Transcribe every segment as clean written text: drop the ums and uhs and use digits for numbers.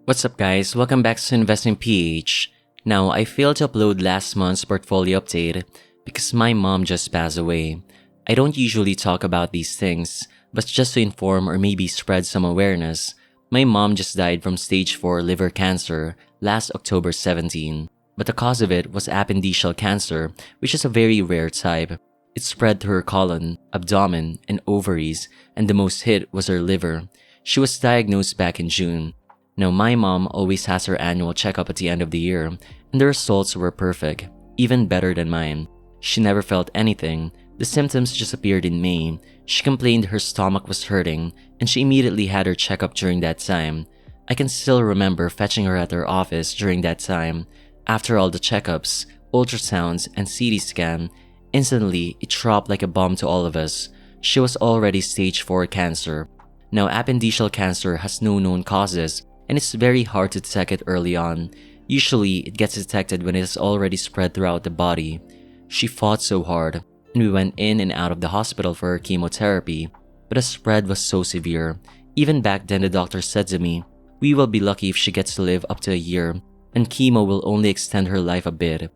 What's up guys, welcome back to InvestingPH. Now, I failed to upload last month's portfolio update because my mom just passed away. I don't usually talk about these things, but just to inform or maybe spread some awareness, my mom just died from stage 4 liver cancer last October 17. But the cause of it was appendiceal cancer, which is a very rare type. It spread to her colon, abdomen, and ovaries, and the most hit was her liver. She was diagnosed back in June. Now, my mom always has her annual checkup at the end of the year, and the results were perfect, even better than mine. She never felt anything. The symptoms just appeared in May. She complained her stomach was hurting, and she immediately had her checkup during that time. I can still remember fetching her at her office during that time. After all the checkups, ultrasounds, and CT scan, instantly it dropped like a bomb to all of us. She was already stage 4 cancer. Now, appendiceal cancer has no known causes, and it's very hard to detect it early on. Usually, it gets detected when it has already spread throughout the body. She fought so hard, and we went in and out of the hospital for her chemotherapy, but the spread was so severe. Even back then, the doctor said to me, "We will be lucky if she gets to live up to a year, and chemo will only extend her life a bit."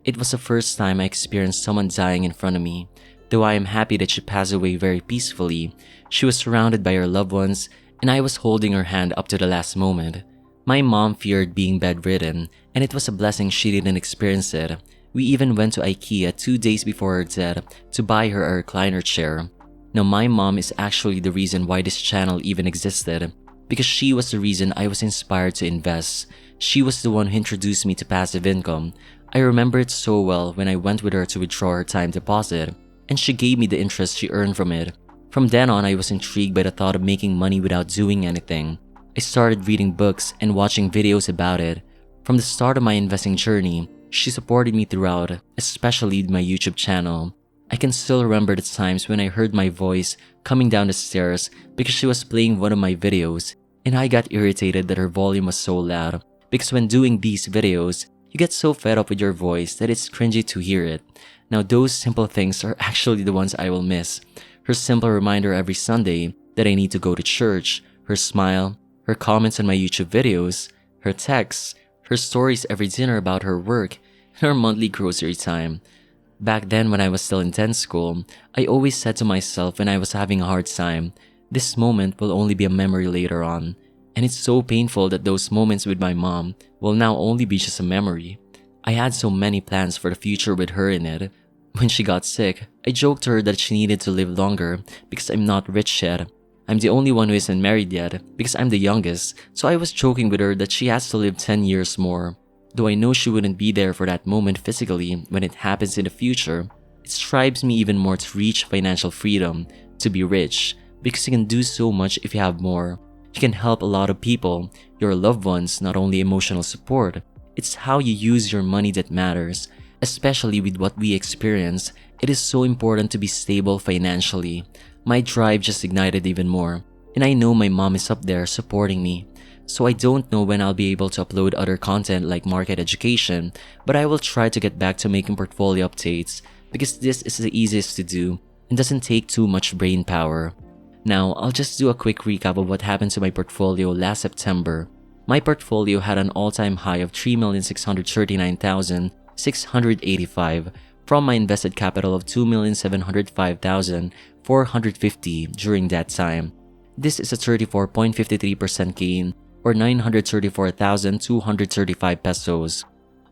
It was the first time I experienced someone dying in front of me. Though I am happy that she passed away very peacefully, she was surrounded by her loved ones, and I was holding her hand up to the last moment. My mom feared being bedridden, and it was a blessing she didn't experience it. We even went to IKEA 2 days before her death to buy her a recliner chair. Now, my mom is actually the reason why this channel even existed, because she was the reason I was inspired to invest. She was the one who introduced me to passive income. I remember it so well when I went with her to withdraw her time deposit, and she gave me the interest she earned from it. From then on, I was intrigued by the thought of making money without doing anything. I started reading books and watching videos about it. From the start of my investing journey, she supported me throughout, especially with my YouTube channel. I can still remember the times when I heard my voice coming down the stairs because she was playing one of my videos, and I got irritated that her volume was so loud, because when doing these videos, you get so fed up with your voice that it's cringy to hear it. Now, those simple things are actually the ones I will miss. Her simple reminder every Sunday that I need to go to church, her smile, her comments on my YouTube videos, her texts, her stories every dinner about her work, and her monthly grocery time. Back then, when I was still in dent school, I always said to myself when I was having a hard time, this moment will only be a memory later on. And it's so painful that those moments with my mom will now only be just a memory. I had so many plans for the future with her in it. When she got sick, I joked to her that she needed to live longer because I'm not rich yet. I'm the only one who isn't married yet because I'm the youngest, so I was joking with her that she has to live 10 years more. Though I know she wouldn't be there for that moment physically when it happens in the future, it strives me even more to reach financial freedom, to be rich, because you can do so much if you have more. You can help a lot of people, your loved ones, not only emotional support. It's how you use your money that matters. Especially with what we experience, it is so important to be stable financially. My drive just ignited even more, and I know my mom is up there supporting me. So I don't know when I'll be able to upload other content like market education, but I will try to get back to making portfolio updates because this is the easiest to do and doesn't take too much brain power. Now, I'll just do a quick recap of what happened to my portfolio last September. My portfolio had an all-time high of 3,639,685 from my invested capital of 2,705,450 during that time. This is a 34.53% gain, or 934,235 pesos.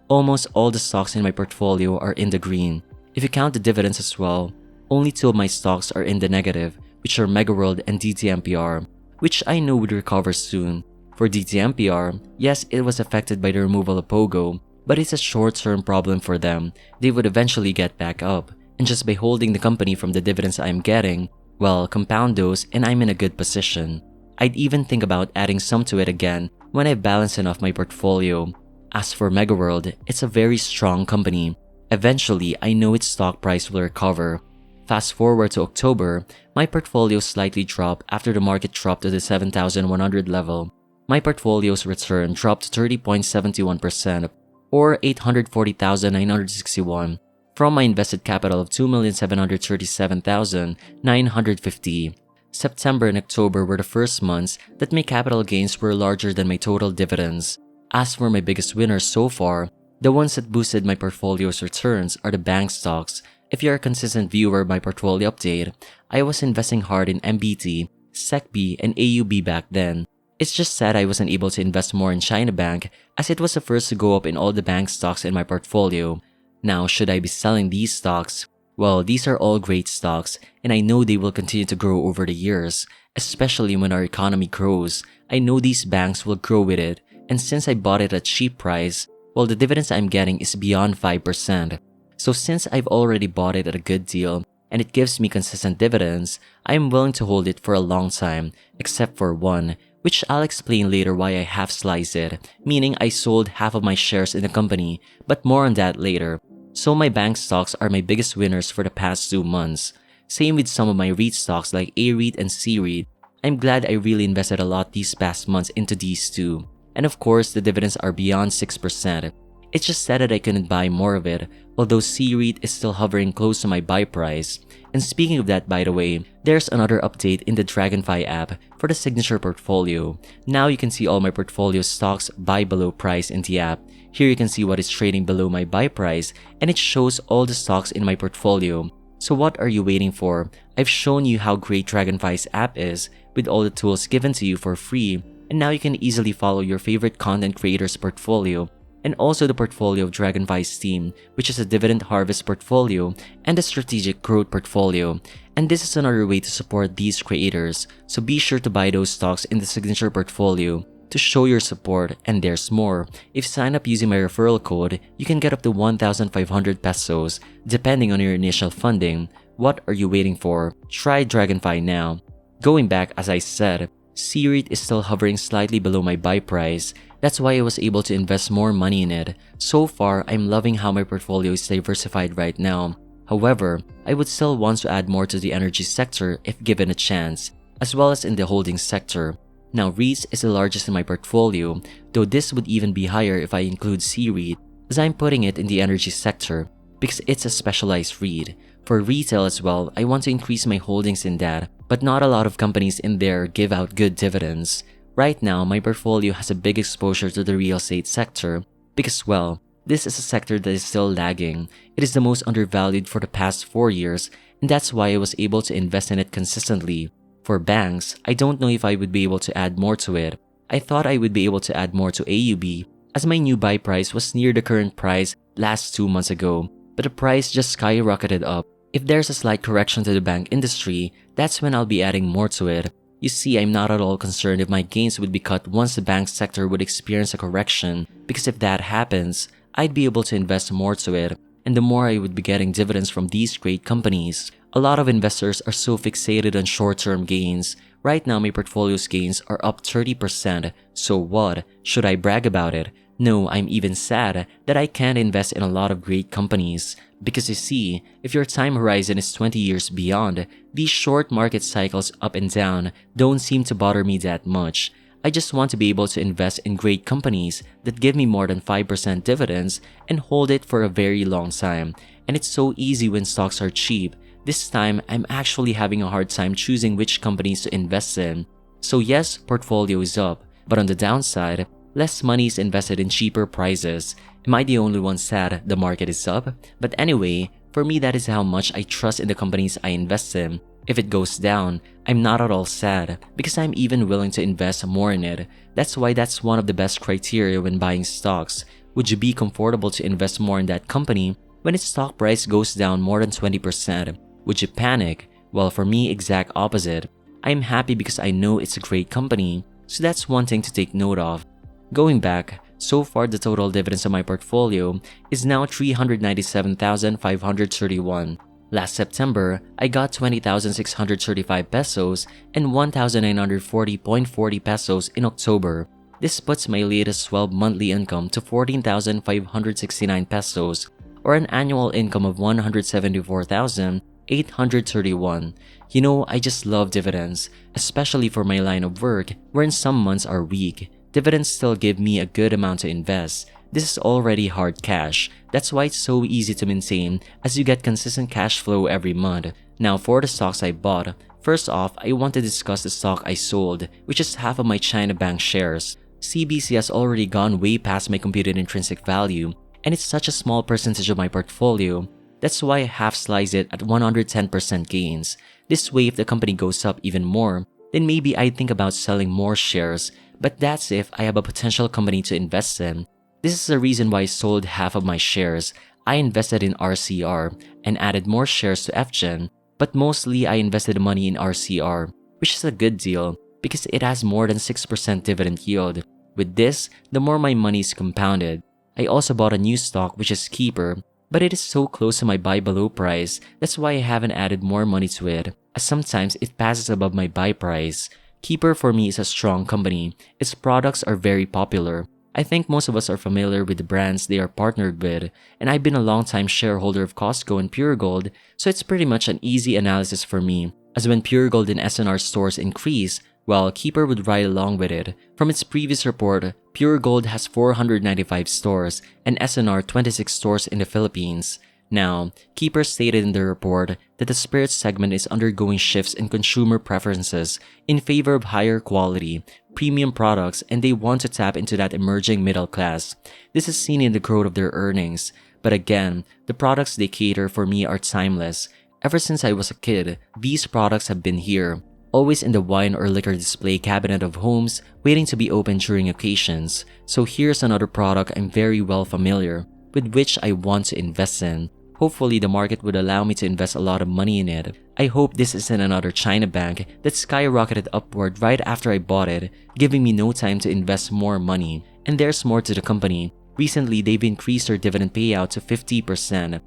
Almost all the stocks in my portfolio are in the green. If you count the dividends as well, only 2 of my stocks are in the negative, which are MegaWorld and DTMPR, which I know would recover soon. For DTMPR, yes, it was affected by the removal of Pogo, but it's a short-term problem for them. They would eventually get back up, and just by holding the company from the dividends I'm getting, well, compound those and I'm in a good position. I'd even think about adding some to it again when I balance enough my portfolio. As for MegaWorld, it's a very strong company. Eventually, I know its stock price will recover. Fast forward to October, my portfolio slightly dropped after the market dropped to the 7,100 level. My portfolio's return dropped to 30.71%, or 840,961, from my invested capital of 2,737,950. September and October were the first months that my capital gains were larger than my total dividends. As for my biggest winners so far, the ones that boosted my portfolio's returns are the bank stocks. If you're a consistent viewer of my portfolio update, I was investing hard in MBT, SECB, and AUB back then. It's just sad I wasn't able to invest more in China Bank as it was the first to go up in all the bank stocks in my portfolio. Now, should I be selling these stocks? Well, these are all great stocks and I know they will continue to grow over the years, especially when our economy grows. I know these banks will grow with it, and since I bought it at a cheap price, well, the dividends I'm getting is beyond 5%. So since I've already bought it at a good deal and it gives me consistent dividends, I am willing to hold it for a long time, except for one, which I'll explain later why I half sliced it, meaning I sold half of my shares in the company, but more on that later. So my bank stocks are my biggest winners for the past 2 months. Same with some of my REIT stocks like A-REIT and C-REIT. I'm glad I really invested a lot these past months into these two. And of course, the dividends are beyond 6%. It's just sad that I couldn't buy more of it, although C-REIT is still hovering close to my buy price. And speaking of that, by the way, there's another update in the DragonFi app for the signature portfolio. Now you can see all my portfolio stocks buy below price in the app. Here you can see what is trading below my buy price, and it shows all the stocks in my portfolio. So what are you waiting for? I've shown you how great DragonFi's app is with all the tools given to you for free, and now you can easily follow your favorite content creators' portfolio, and also the portfolio of DragonFi's team, which is a dividend harvest portfolio and a strategic growth portfolio. And this is another way to support these creators, so be sure to buy those stocks in the signature portfolio to show your support. And there's more. If you sign up using my referral code, you can get up to 1,500 pesos depending on your initial funding. What are you waiting for? Try DragonFi now. Going back, as I said, C-REIT is still hovering slightly below my buy price. That's why I was able to invest more money in it. So far, I'm loving how my portfolio is diversified right now. However, I would still want to add more to the energy sector if given a chance, as well as in the holding sector. Now, REITs is the largest in my portfolio, though this would even be higher if I include C-REIT, as I'm putting it in the energy sector because it's a specialized REIT. For retail as well, I want to increase my holdings in that, but not a lot of companies in there give out good dividends. Right now, my portfolio has a big exposure to the real estate sector because, well, this is a sector that is still lagging. It is the most undervalued for the past 4 years, and that's why I was able to invest in it consistently. For banks, I don't know if I would be able to add more to it. I thought I would be able to add more to AUB as my new buy price was near the current price last 2 months ago, but the price just skyrocketed up. If there's a slight correction to the bank industry, that's when I'll be adding more to it. You see, I'm not at all concerned if my gains would be cut once the bank sector would experience a correction, because if that happens, I'd be able to invest more to it, and the more I would be getting dividends from these great companies. A lot of investors are so fixated on short-term gains. Right now, my portfolio's gains are up 30%, so what? Should I brag about it? No, I'm even sad that I can't invest in a lot of great companies. Because you see, if your time horizon is 20 years beyond, these short market cycles up and down don't seem to bother me that much. I just want to be able to invest in great companies that give me more than 5% dividends and hold it for a very long time. And it's so easy when stocks are cheap. This time, I'm actually having a hard time choosing which companies to invest in. So yes, portfolio is up, but on the downside, less money is invested in cheaper prices. Am I the only one sad the market is up? But anyway, for me that is how much I trust in the companies I invest in. If it goes down, I'm not at all sad because I'm even willing to invest more in it. That's why that's one of the best criteria when buying stocks. Would you be comfortable to invest more in that company when its stock price goes down more than 20%? Would you panic? Well, for me, exact opposite. I'm happy because I know it's a great company, so that's one thing to take note of. Going back, so far the total dividends of my portfolio is now 397,531. Last September, I got 20,635 pesos and 1,940.40 pesos in October. This puts my latest 12 monthly income to 14,569 pesos, or an annual income of 174,831. You know, I just love dividends, especially for my line of work wherein some months are weak. Dividends still give me a good amount to invest. This is already hard cash. That's why it's so easy to maintain as you get consistent cash flow every month. Now for the stocks I bought, First off, I want to discuss the stock I sold, which is half of my China Bank shares. CBC has already gone way past my computed intrinsic value, and it's such a small percentage of my portfolio. That's why I half slice it at 110% gains. This way, if the company goes up even more, then maybe I'd think about selling more shares, but that's if I have a potential company to invest in. This is the reason why I sold half of my shares. I invested in RCR and added more shares to FGen, but mostly I invested money in RCR, which is a good deal because it has more than 6% dividend yield. With this, the more my money is compounded. I also bought a new stock which is Keeper, but it is so close to my buy below price, that's why I haven't added more money to it, as sometimes it passes above my buy price. Keeper for me is a strong company. Its products are very popular. I think most of us are familiar with the brands they are partnered with, and I've been a long-time shareholder of Costco and Pure Gold, so it's pretty much an easy analysis for me, as when Pure Gold and SNR stores increase, well, Keeper would ride along with it. From its previous report, Pure Gold has 495 stores and SNR 26 stores in the Philippines. Now, Keeper stated in the report that the spirits segment is undergoing shifts in consumer preferences in favor of higher quality, premium products, and they want to tap into that emerging middle class. This is seen in the growth of their earnings. But again, the products they cater for me are timeless. Ever since I was a kid, these products have been here, always in the wine or liquor display cabinet of homes, waiting to be opened during occasions. So here's another product I'm very well familiar, with which I want to invest in. Hopefully the market would allow me to invest a lot of money in it. I hope this isn't another China bank that skyrocketed upward right after I bought it, giving me no time to invest more money. And there's more to the company. Recently, they've increased their dividend payout to 50%.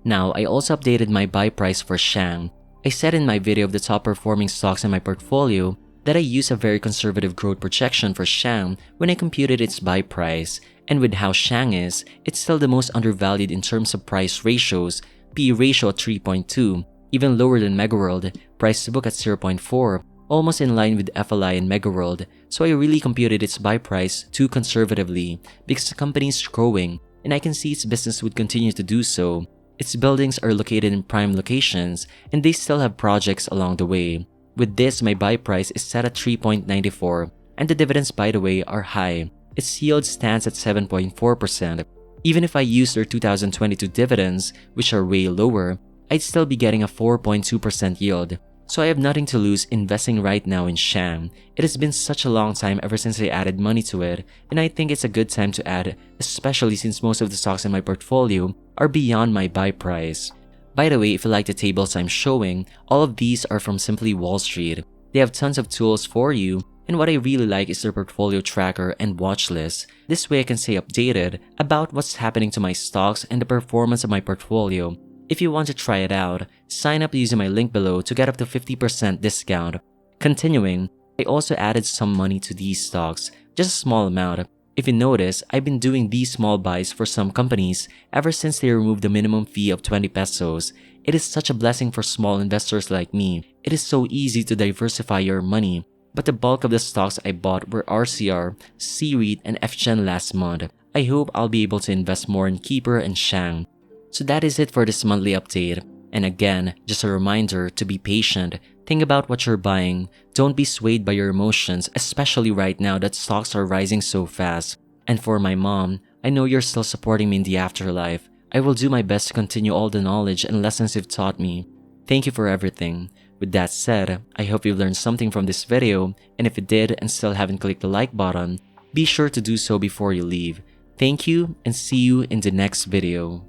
Now, I also updated my buy price for Shang. I said in my video of the top performing stocks in my portfolio that I used a very conservative growth projection for Shang when I computed its buy price. And with how Shang is, it's still the most undervalued in terms of price ratios, P/E ratio at 3.2, even lower than Megaworld, price to book at 0.4, almost in line with FLI and Megaworld. So I really computed its buy price too conservatively because the company is growing and I can see its business would continue to do so. Its buildings are located in prime locations and they still have projects along the way. With this, my buy price is set at 3.94 and the dividends, by the way, are high. Its yield stands at 7.4%. Even if I use their 2022 dividends, which are way lower, I'd still be getting a 4.2% yield. So I have nothing to lose investing right now in Shang. It has been such a long time ever since I added money to it, and I think it's a good time to add, especially since most of the stocks in my portfolio are beyond my buy price. By the way, if you like the tables I'm showing, all of these are from Simply Wall Street. They have tons of tools for you, and what I really like is their portfolio tracker and watch list. This way I can stay updated about what's happening to my stocks and the performance of my portfolio. If you want to try it out, sign up using my link below to get up to 50% discount. Continuing, I also added some money to these stocks, just a small amount. If you notice, I've been doing these small buys for some companies ever since they removed the minimum fee of 20 pesos. It is such a blessing for small investors like me. It is so easy to diversify your money. But the bulk of the stocks I bought were RCR, C-REIT, and FGen last month. I hope I'll be able to invest more in Keeper and Shang. So that is it for this monthly update. And again, just a reminder to be patient. Think about what you're buying. Don't be swayed by your emotions, especially right now that stocks are rising so fast. And for my mom, I know you're still supporting me in the afterlife. I will do my best to continue all the knowledge and lessons you've taught me. Thank you for everything. With that said, I hope you learned something from this video, and if you did and still haven't clicked the like button, be sure to do so before you leave. Thank you and see you in the next video.